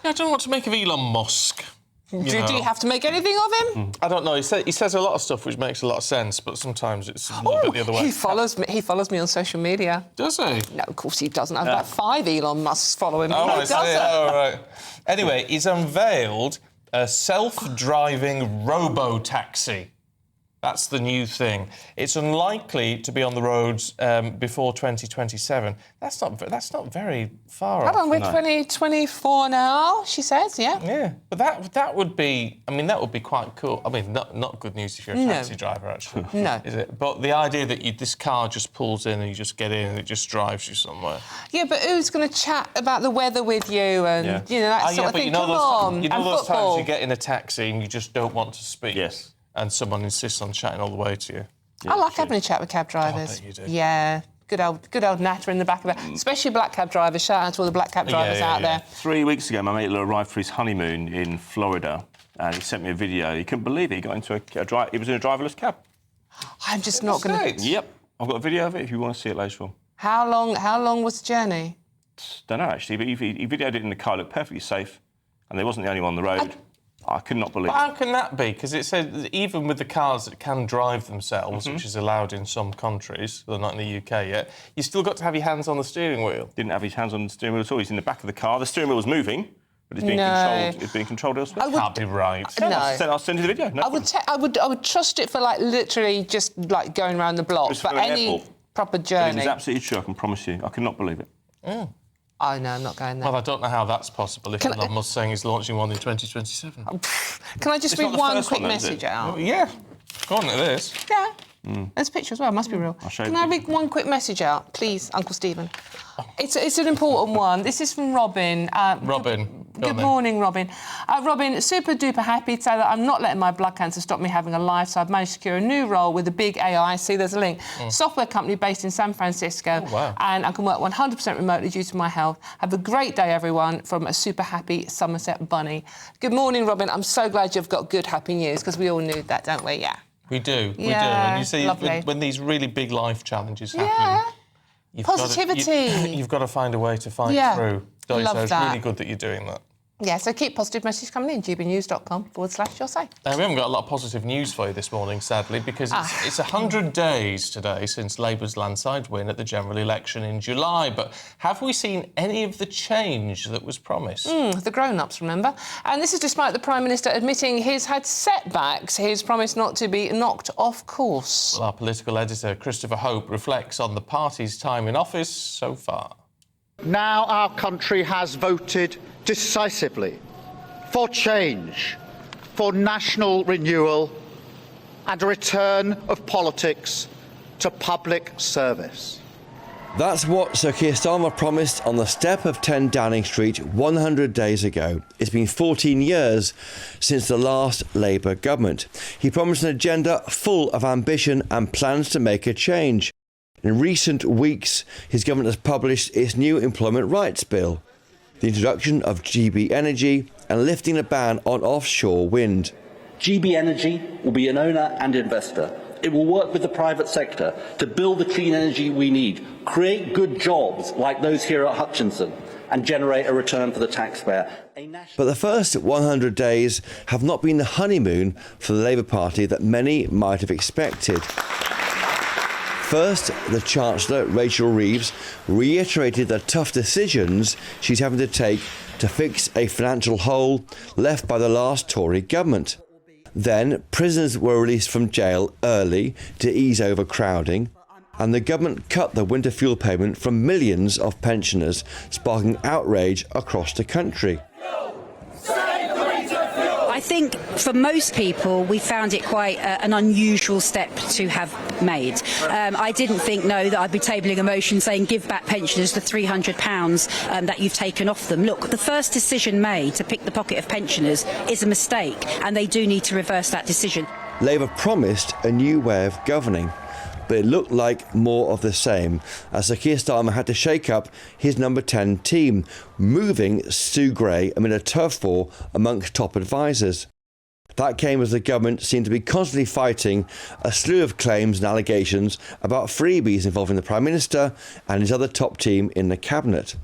I don't know what to make of Elon Musk. Do you have to make anything of him? I don't know. He says a lot of stuff which makes a lot of sense, but sometimes it's a little bit the other way. He follows me on social media. Does he? No, of course he doesn't. I've about 5 Elon Musks following me. Oh, No, I he see. doesn't. Oh, right. Anyway, he's unveiled a self-driving robo-taxi. That's the new thing. It's unlikely to be on the roads before 2027. That's not very far off. Hold on, we're 2024 now, she says, yeah. Yeah, but that would be... I mean, that would be quite cool. I mean, not good news if you're a taxi driver, actually. No. Is it? But the idea that this car just pulls in and you just get in and it just drives you somewhere. Yeah, but who's going to chat about the weather with you and, that sort of thing? Come on, you know and those football. times you get in a taxi and you just don't want to speak? Yes. And someone insists on chatting all the way to you. I like having a chat with cab drivers. I bet you do. Yeah, good old natter in the back of it. Especially black cab drivers. Shout out to all the black cab drivers out there. 3 weeks ago, my mate arrived for his honeymoon in Florida, and he sent me a video. He couldn't believe it. He got into he was in a driverless cab. I'm just not going to... Yep, I've got a video of it if you want to see it later on. How long was the journey? Don't know actually, but he videoed it in the car. It looked perfectly safe, and they wasn't the only one on the road. I could not believe it. How can that be? Because it said that even with the cars that can drive themselves, which is allowed in some countries, they're not in the UK yet, you still got to have your hands on the steering wheel. Didn't have his hands on the steering wheel at all. He's in the back of the car. The steering wheel was moving, but it's being controlled. It's being controlled elsewhere. Can't be right. No. I'll send you the video. No I would trust it for literally just going around the block. It's But for an any airport. proper It journey. is absolutely true. I can promise you. I could not believe it. Oh no, I'm not going there. Well, I don't know how that's possible if Elon Musk saying he's launching one in 2027. Can I just It's read not the one first quick one, is it? message out? Yeah. Go on to this. Yeah. There's a picture as well, must be real. I'll show you Can the I read one quick message out, please, Uncle Stephen? It's an important one. This is from Robin. Good morning, Robin. Robin, super duper happy to say that I'm not letting my blood cancer stop me having a life, so I've managed to secure a new role with a big AI. See, there's a link. Software company based in San Francisco. Oh, wow. And I can work 100% remotely due to my health. Have a great day, everyone, from a super happy Somerset bunny. Good morning, Robin. I'm so glad you've got good, happy news, because we all need that, don't we? Yeah. We do. Yeah, And you see, lovely. when these really big life challenges happen... Positivity. You've got to find a way to fight through. Don't you? Love So it's that. really good that you're doing that. Yeah, so keep positive messages coming in, gbnews.com/your say. We haven't got a lot of positive news for you this morning, sadly, because it's 100 days today since Labour's landslide win at the general election in July. But have we seen any of the change that was promised? The grown-ups, remember? And this is despite the Prime Minister admitting he's had setbacks, his promise not to be knocked off course. Well, our political editor, Christopher Hope, reflects on the party's time in office so far. Now our country has voted decisively for change, for national renewal and a return of politics to public service. That's what Sir Keir Starmer promised on the step of 10 Downing Street 100 days ago. It's been 14 years since the last Labour government. He promised an agenda full of ambition and plans to make a change. In recent weeks, his government has published its new employment rights bill, the introduction of GB Energy and lifting a ban on offshore wind. GB Energy will be an owner and investor. It will work with the private sector to build the clean energy we need, create good jobs like those here at Hutchinson, and generate a return for the taxpayer. But the first 100 days have not been the honeymoon for the Labour Party that many might have expected. First, the Chancellor, Rachel Reeves, reiterated the tough decisions she's having to take to fix a financial hole left by the last Tory government. Then, prisoners were released from jail early to ease overcrowding, and the government cut the winter fuel payment from millions of pensioners, sparking outrage across the country. I think for most people, we found it quite an unusual step to have made. I didn't know that I'd be tabling a motion saying give back pensioners the £300 that you've taken off them. Look, the first decision made to pick the pocket of pensioners is a mistake, and they do need to reverse that decision. Labour promised a new way of governing, but it looked like more of the same, as Sir Keir Starmer had to shake up his number 10 team, moving Stu Gray amid a turf war amongst top advisers. That came as the government seemed to be constantly fighting a slew of claims and allegations about freebies involving the Prime Minister and his other top team in the Cabinet.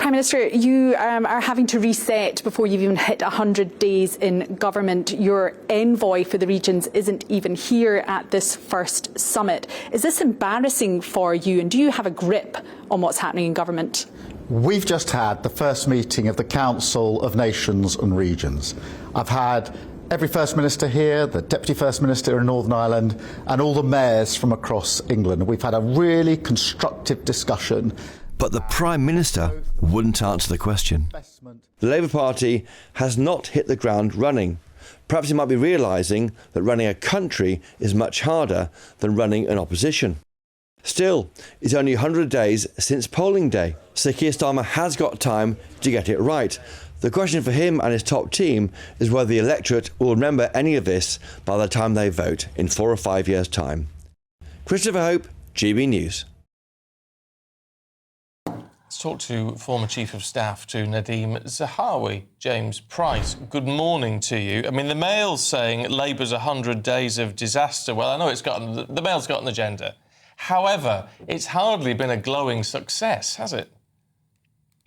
Prime Minister, you are having to reset before you've even hit 100 days in government. Your envoy for the regions isn't even here at this first summit. Is this embarrassing for you, and do you have a grip on what's happening in government? We've just had the first meeting of the Council of Nations and Regions. I've had every First Minister here, the Deputy First Minister in Northern Ireland, and all the mayors from across England. We've had a really constructive discussion. But the Prime Minister wouldn't answer the question. The Labour Party has not hit the ground running. Perhaps he might be realising that running a country is much harder than running an opposition. Still, it's only 100 days since polling day, so Keir Starmer has got time to get it right. The question for him and his top team is whether the electorate will remember any of this by the time they vote in 4 or 5 years' time. Christopher Hope, GB News. Let's talk to former Chief of Staff to Nadim Zahari. James Price, good morning to you. I mean, the Mail's saying Labour's 100 days of disaster. Well, I know the Mail's got an agenda. However, it's hardly been a glowing success, has it?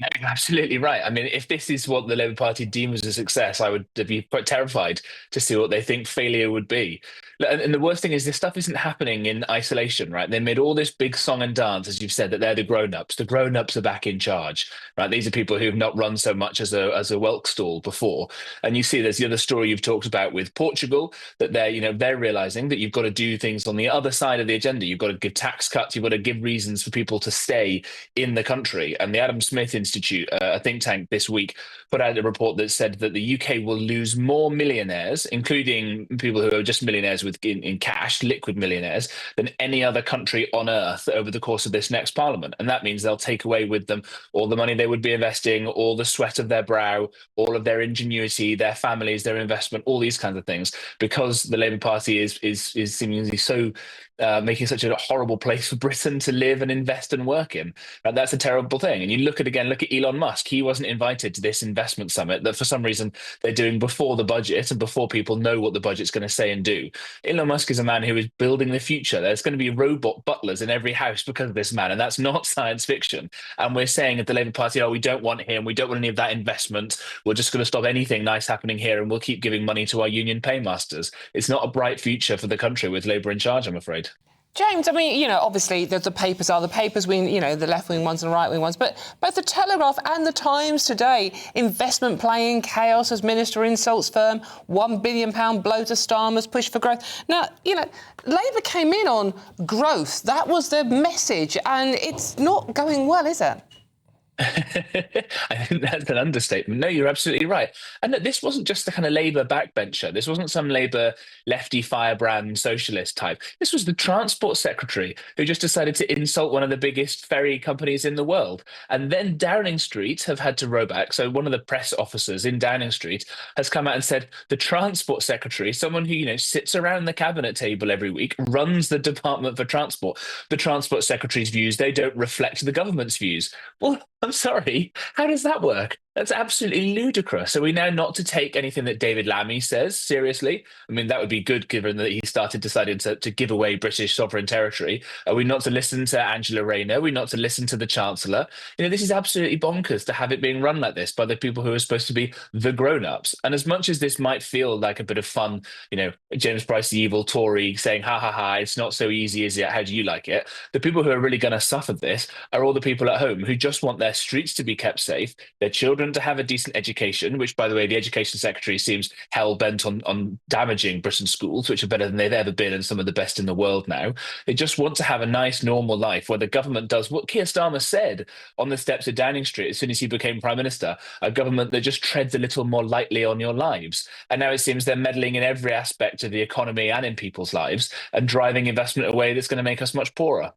No, you're absolutely right. I mean, if this is what the Labour Party deems as a success, I would be quite terrified to see what they think failure would be. And the worst thing is this stuff isn't happening in isolation, right? They made all this big song and dance, as you've said, that they're the grown-ups. The grown-ups are back in charge, right? These are people who've not run so much as a whelk stall before. And you see there's the other story you've talked about with Portugal, that they're realising that you've got to do things on the other side of the agenda. You've got to give tax cuts. You've got to give reasons for people to stay in the country. And the Adam Smith Institute, a think tank this week, put out a report that said that the UK will lose more millionaires, including people who are just millionaires in cash, liquid millionaires, than any other country on earth over the course of this next parliament. And that means they'll take away with them all the money they would be investing, all the sweat of their brow, all of their ingenuity, their families, their investment, all these kinds of things, because the Labour Party is seemingly so making such a horrible place for Britain to live and invest and work in. That's a terrible thing. And you look at Elon Musk. He wasn't invited to this investment summit that for some reason they're doing before the budget and before people know what the budget's going to say and do. Elon Musk is a man who is building the future. There's going to be robot butlers in every house because of this man, and that's not science fiction. And we're saying at the Labour Party, we don't want him, we don't want any of that investment. We're just going to stop anything nice happening here, and we'll keep giving money to our union paymasters. It's not a bright future for the country with Labour in charge, I'm afraid. James, I mean, obviously the papers are the papers, the left-wing ones and right-wing ones, but both the Telegraph and the Times today, investment playing chaos as minister insults firm, £1 billion blow to Starmer's push for growth. Now, Labour came in on growth. That was the message, and it's not going well, is it? I think that's an understatement. No, you're absolutely right. And look, this wasn't just the kind of Labour backbencher. This wasn't some Labour lefty firebrand socialist type. This was the Transport Secretary who just decided to insult one of the biggest ferry companies in the world. And then Downing Street have had to row back. So one of the press officers in Downing Street has come out and said the Transport Secretary, someone who sits around the cabinet table every week, runs the Department for Transport. The Transport Secretary's views, they don't reflect the government's views. Well, I'm sorry. How does that work? That's absolutely ludicrous. Are we now not to take anything that David Lammy says seriously? I mean, that would be good given that he decided to give away British sovereign territory. Are we not to listen to Angela Rayner? Are we not to listen to the Chancellor? This is absolutely bonkers to have it being run like this by the people who are supposed to be the grown-ups. And as much as this might feel like a bit of fun, James Price, the evil Tory, saying, ha, ha, ha, it's not so easy, is it? How do you like it? The people who are really going to suffer this are all the people at home who just want their streets to be kept safe, their children to have a decent education, which, by the way, the Education Secretary seems hell-bent on damaging Britain's schools, which are better than they've ever been and some of the best in the world now. They just want to have a nice, normal life where the government does what Keir Starmer said on the steps of Downing Street as soon as he became Prime Minister, a government that just treads a little more lightly on your lives. And now it seems they're meddling in every aspect of the economy and in people's lives and driving investment away that's going to make us much poorer.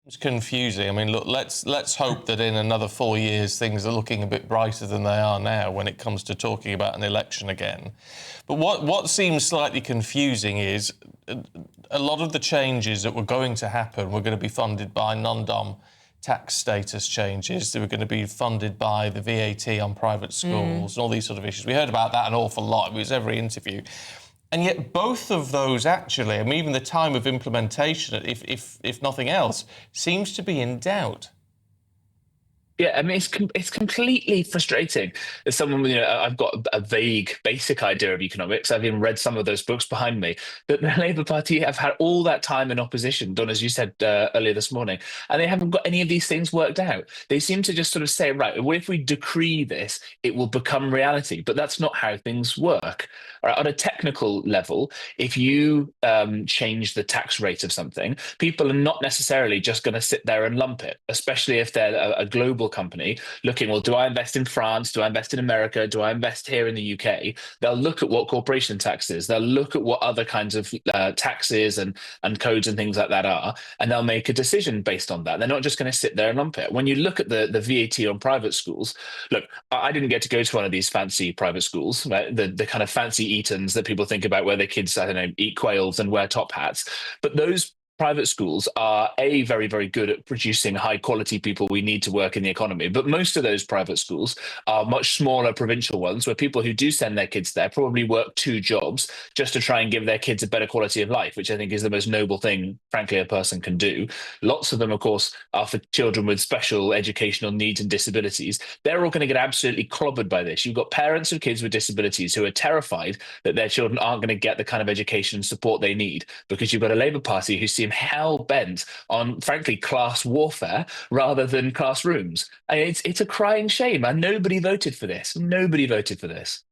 It's confusing. I mean, look, let's hope that in another 4 years things are looking a bit brighter than they are now when it comes to talking about an election again. But what seems slightly confusing is a lot of the changes that were going to happen were going to be funded by non-dom tax status changes. They were going to be funded by the VAT on private schools and all these sort of issues. We heard about that an awful lot. It was every interview. And yet both of those actually, I mean, even the time of implementation, if nothing else, seems to be in doubt. Yeah, I mean, it's completely frustrating. As someone, I've got a vague, basic idea of economics. I've even read some of those books behind me. That the Labour Party have had all that time in opposition, done as you said earlier this morning, and they haven't got any of these things worked out. They seem to just sort of say, right, well, if we decree this, it will become reality. But that's not how things work. Right? On a technical level, if you change the tax rate of something, people are not necessarily just going to sit there and lump it, especially if they're a global company looking, well, do I invest in France? Do I invest in America? Do I invest here in the UK? They'll look at what corporation tax is. They'll look at what other kinds of taxes and codes and things like that are, and they'll make a decision based on that. They're not just going to sit there and lump it. When you look at the VAT on private schools, look, I didn't get to go to one of these fancy private schools, right? The kind of fancy Etons that people think about where their kids, I don't know, eat quails and wear top hats. But those private schools are very, very good at producing high quality people we need to work in the economy. But most of those private schools are much smaller provincial ones where people who do send their kids there probably work 2 jobs just to try and give their kids a better quality of life, which I think is the most noble thing, frankly, a person can do. Lots of them, of course, are for children with special educational needs and disabilities. They're all going to get absolutely clobbered by this. You've got parents of kids with disabilities who are terrified that their children aren't going to get the kind of education and support they need, because you've got a Labour Party who seem hell-bent on, frankly, class warfare rather than classrooms. And it's a crying shame, and nobody voted for this. Nobody voted for this.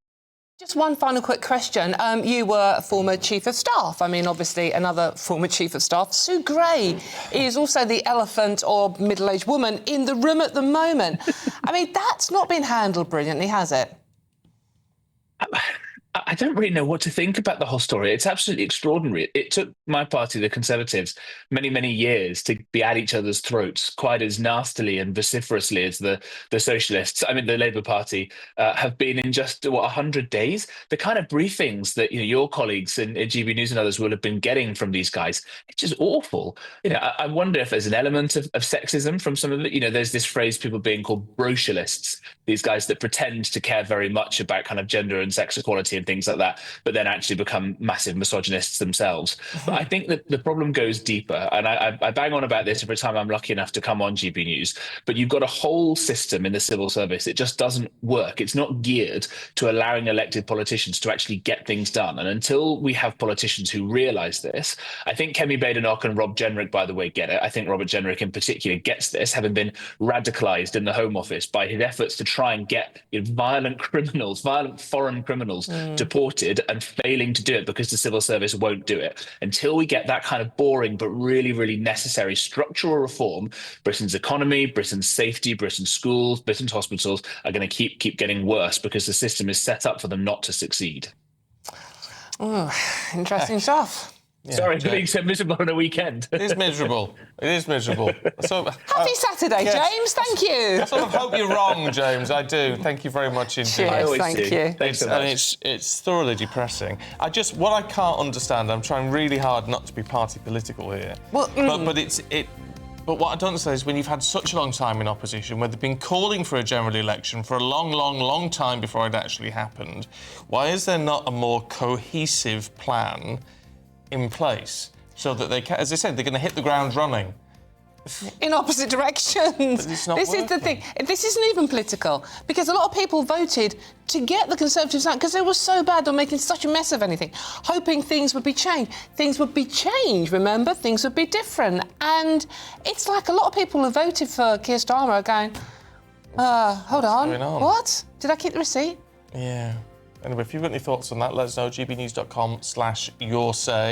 Just one final quick question. You were a former Chief of Staff. I mean, obviously, another former Chief of Staff, Sue Gray, is also the elephant or middle-aged woman in the room at the moment. I mean, that's not been handled brilliantly, has it? I don't really know what to think about the whole story. It's absolutely extraordinary. It took my party, the Conservatives, many, many years to be at each other's throats quite as nastily and vociferously as the Socialists, I mean, the Labour Party, have been in just, 100 days. The kind of briefings that your colleagues in GB News and others will have been getting from these guys, it's just awful. I wonder if there's an element of sexism from some of it. There's this phrase, people being called brocialists, these guys that pretend to care very much about kind of gender and sex equality and things like that, but then actually become massive misogynists themselves. But I think that the problem goes deeper, and I bang on about this every time I'm lucky enough to come on GB News, but you've got a whole system in the civil service. It just doesn't work. It's not geared to allowing elected politicians to actually get things done. And until we have politicians who realise this, I think Kemi Badenoch and Rob Jenrick, by the way, get it. I think Robert Jenrick in particular gets this, having been radicalised in the Home Office by his efforts to try and get violent foreign criminals deported, and failing to do it because the civil service won't do it. Until we get that kind of boring but really, really necessary structural reform, Britain's economy, Britain's safety, Britain's schools, Britain's hospitals are going to keep getting worse because the system is set up for them not to succeed. Oh, interesting stuff. Yeah, sorry for being so miserable on a weekend. It is miserable. It is miserable. So, happy Saturday, yes. James. Thank you. I sort of hope you're wrong, James. I do. Thank you very much indeed. Cheers, thank you. Thanks so much. And it's thoroughly depressing. What I can't understand, I'm trying really hard not to be party political here. Well, but what I don't understand is when you've had such a long time in opposition, where they've been calling for a general election for a long, long, long time before it actually happened, why is there not a more cohesive plan in place so that they can, as I said, they're going to hit the ground running? In opposite directions. This is the thing. This isn't even political, because a lot of people voted to get the Conservatives out because they were so bad, they're making such a mess of anything, hoping things would be changed. Things would be changed, remember? Things would be different. And it's like a lot of people who voted for Keir Starmer are going, hold on, what? Did I keep the receipt? Yeah. Anyway, if you've got any thoughts on that, let us know. gbnews.com/yoursay.